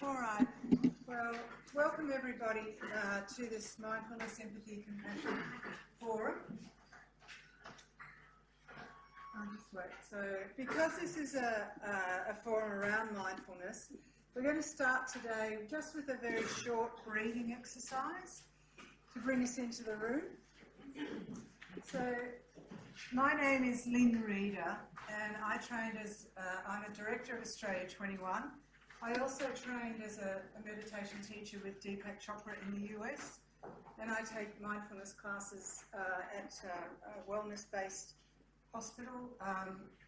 All right. Well, welcome everybody to this Mindfulness, Empathy, Compassion Forum. I'll just wait. So, because this is a forum around mindfulness, we're going to start today just with a very short breathing exercise to bring us into the room. So, my name is Lynn Reader, and I trained as, I'm a director of Australia 21. I also trained as a meditation teacher with Deepak Chopra in the US, and I take mindfulness classes at a wellness-based hospital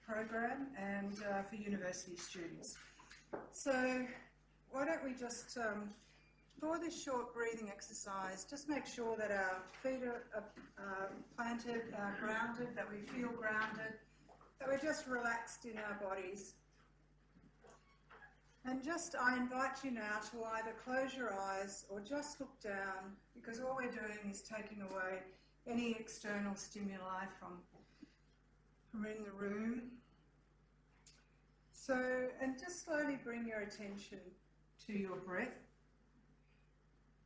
program and for university students. So why don't we just, for this short breathing exercise, just make sure that our feet are planted, grounded, that we feel grounded, that we're just relaxed in our bodies. And just, I invite you now to either close your eyes or just look down, because all we're doing is taking away any external stimuli from in the room. So, and just slowly bring your attention to your breath.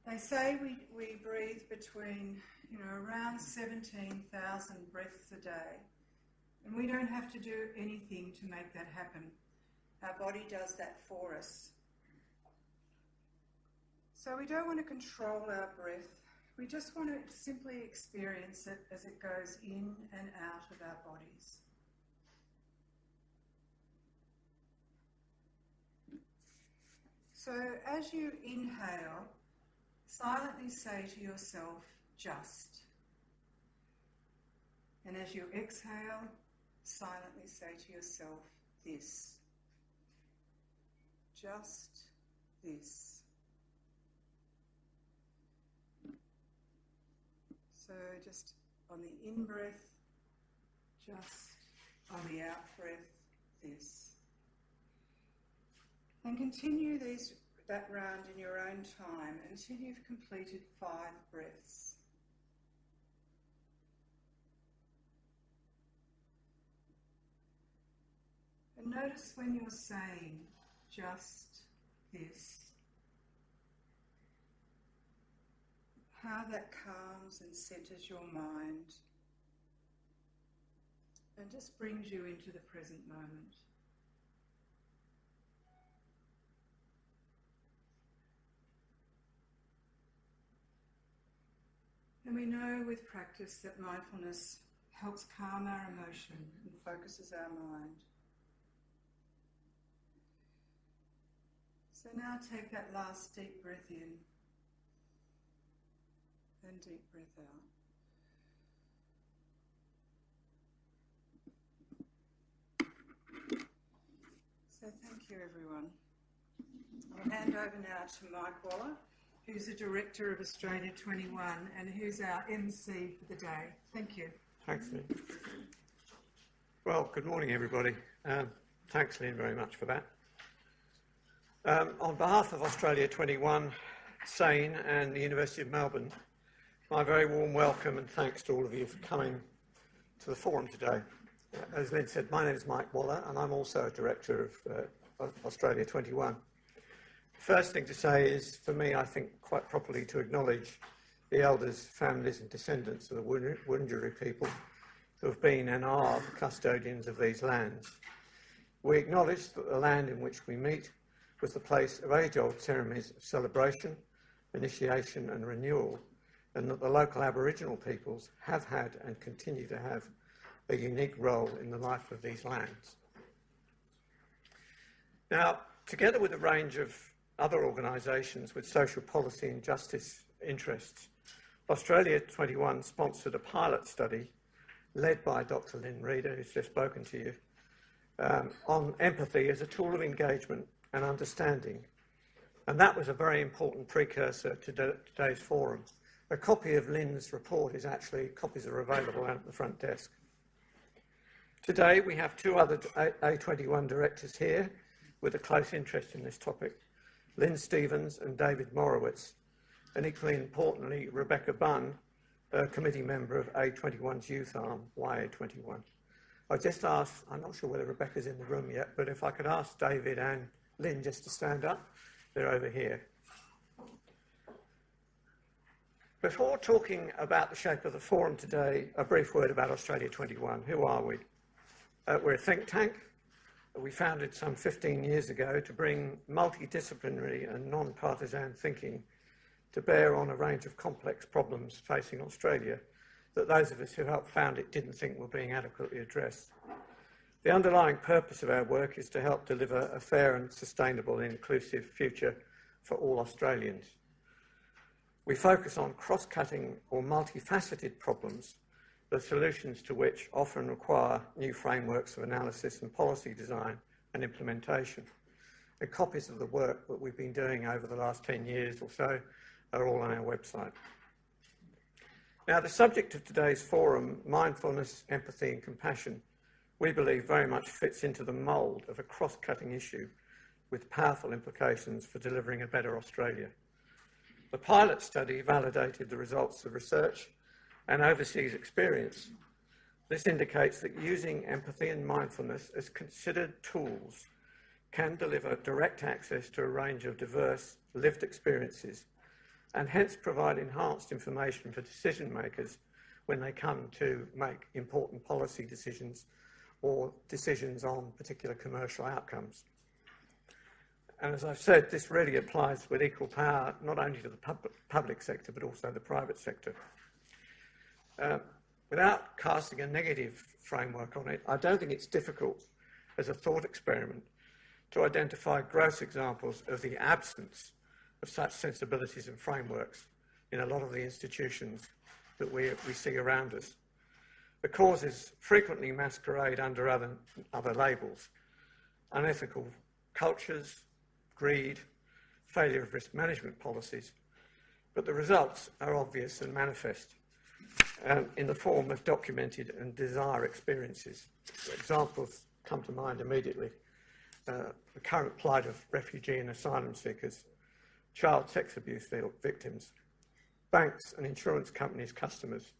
They say we breathe between, around 17,000 breaths a day. And we don't have to do anything to make that happen. Our body does that for us. So we don't want to control our breath. We just want to simply experience it as it goes in and out of our bodies. So as you inhale, silently say to yourself, just. And as you exhale, silently say to yourself, this. Just this. So just on the in-breath, just on the out-breath, this. And continue that round in your own time until you've completed 5 breaths. And notice when you're saying just this, how that calms and centers your mind and just brings you into the present moment. And we know with practice that mindfulness helps calm our emotion and focuses our mind. So now take that last deep breath in and deep breath out. So thank you everyone. I'll hand over now to Mike Waller, who's the Director of Australia 21 and who's our MC for the day. Thank you. Thanks, Lynn. Well, good morning everybody. Thanks Lynn very much for that. On behalf of Australia 21, SANE and the University of Melbourne, my very warm welcome and thanks to all of you for coming to the forum today. As Lynn said, my name is Mike Waller and I'm also a Director of Australia 21. First thing to say is, for me, I think quite properly to acknowledge the elders, families and descendants of the Wurundjeri people who have been and are the custodians of these lands. We acknowledge that the land in which we meet was the place of age-old ceremonies of celebration, initiation and renewal, and that the local Aboriginal peoples have had and continue to have a unique role in the life of these lands. Now, together with a range of other organisations with social policy and justice interests, Australia 21 sponsored a pilot study led by Dr. Lynn Reader, who's just spoken to you, on empathy as a tool of engagement and understanding. And that was a very important precursor to today's forum. A copy of Lynn's report is actually, copies are available out at the front desk. Today we have 2 other A21 directors here with a close interest in this topic, Lynn Stevens and David Morowitz, and equally importantly, Rebecca Bunn, a committee member of A21's youth arm, YA21. I just asked, I'm not sure whether Rebecca's in the room yet, but if I could ask David and Lynn just to stand up, They're over here. Before talking about the shape of the forum today, a brief word about Australia 21. Who are we? We're a think tank. We founded some 15 years ago to bring multidisciplinary and non-partisan thinking to bear on a range of complex problems facing Australia that those of us who helped found it didn't think were being adequately addressed. The underlying purpose of our work is to help deliver a fair and sustainable and inclusive future for all Australians. We focus on cross-cutting or multifaceted problems, the solutions to which often require new frameworks of analysis and policy design and implementation. The copies of the work that we've been doing over the last 10 years or so are all on our website. Now, the subject of today's forum, mindfulness, empathy and compassion, we believe very much fits into the mould of a cross-cutting issue with powerful implications for delivering a better Australia. The pilot study validated the results of research and overseas experience. This indicates that using empathy and mindfulness as considered tools can deliver direct access to a range of diverse lived experiences and hence provide enhanced information for decision makers when they come to make important policy decisions or decisions on particular commercial outcomes. And as I've said, this really applies with equal power not only to the public sector but also the private sector. Without casting a negative framework on it, I don't think it's difficult as a thought experiment to identify gross examples of the absence of such sensibilities and frameworks in a lot of the institutions that we see around us. The causes frequently masquerade under other labels: unethical cultures, greed, failure of risk management policies, but the results are obvious and manifest in the form of documented and dire experiences. Examples come to mind immediately: the current plight of refugee and asylum seekers, child sex abuse victims, banks and insurance companies' customers,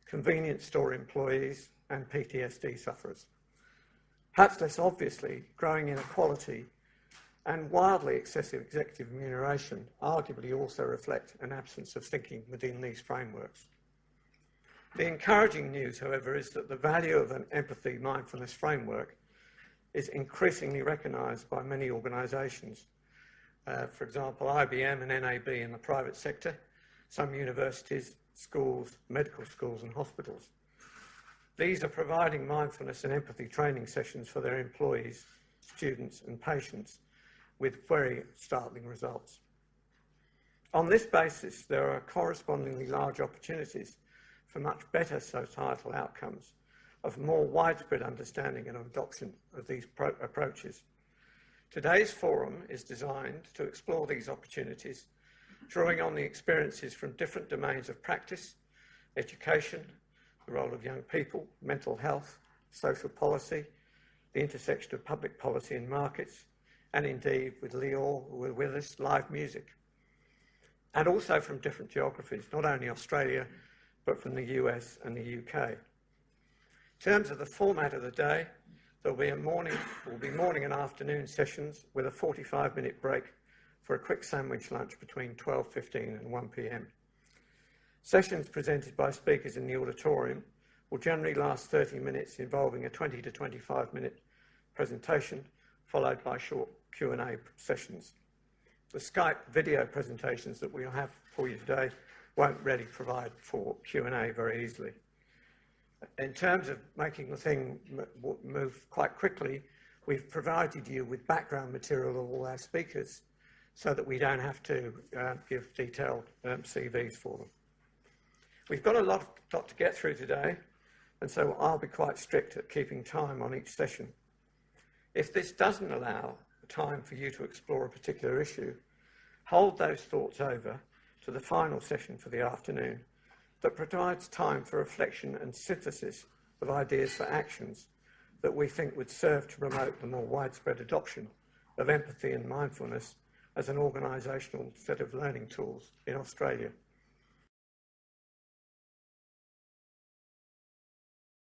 convenience store employees and PTSD sufferers. Perhaps less obviously, growing inequality and wildly excessive executive remuneration arguably also reflect an absence of thinking within these frameworks. The encouraging news, however, is that the value of an empathy mindfulness framework is increasingly recognised by many organisations. For example, IBM and NAB in the private sector, some universities, schools, medical schools and hospitals. These are providing mindfulness and empathy training sessions for their employees, students and patients with very startling results. On this basis, there are correspondingly large opportunities for much better societal outcomes, of more widespread understanding and adoption of these approaches. Today's forum is designed to explore these opportunities, drawing on the experiences from different domains of practice, education, the role of young people, mental health, social policy, the intersection of public policy and markets, and indeed with Lior, with us, live music. And also from different geographies, not only Australia, but from the US and the UK. In terms of the format of the day, there will be morning and afternoon sessions with a 45-minute break for a quick sandwich lunch between 12:15 and 1 p.m. Sessions presented by speakers in the auditorium will generally last 30 minutes, involving a 20 to 25-minute presentation, followed by short Q&A sessions. The Skype video presentations that we'll have for you today won't really provide for Q&A very easily. In terms of making the thing move quite quickly, we've provided you with background material of all our speakers so that we don't have to give detailed CVs for them. We've got a lot to get through today, and so I'll be quite strict at keeping time on each session. If this doesn't allow time for you to explore a particular issue, hold those thoughts over to the final session for the afternoon that provides time for reflection and synthesis of ideas for actions that we think would serve to promote the more widespread adoption of empathy and mindfulness as an organisational set of learning tools in Australia.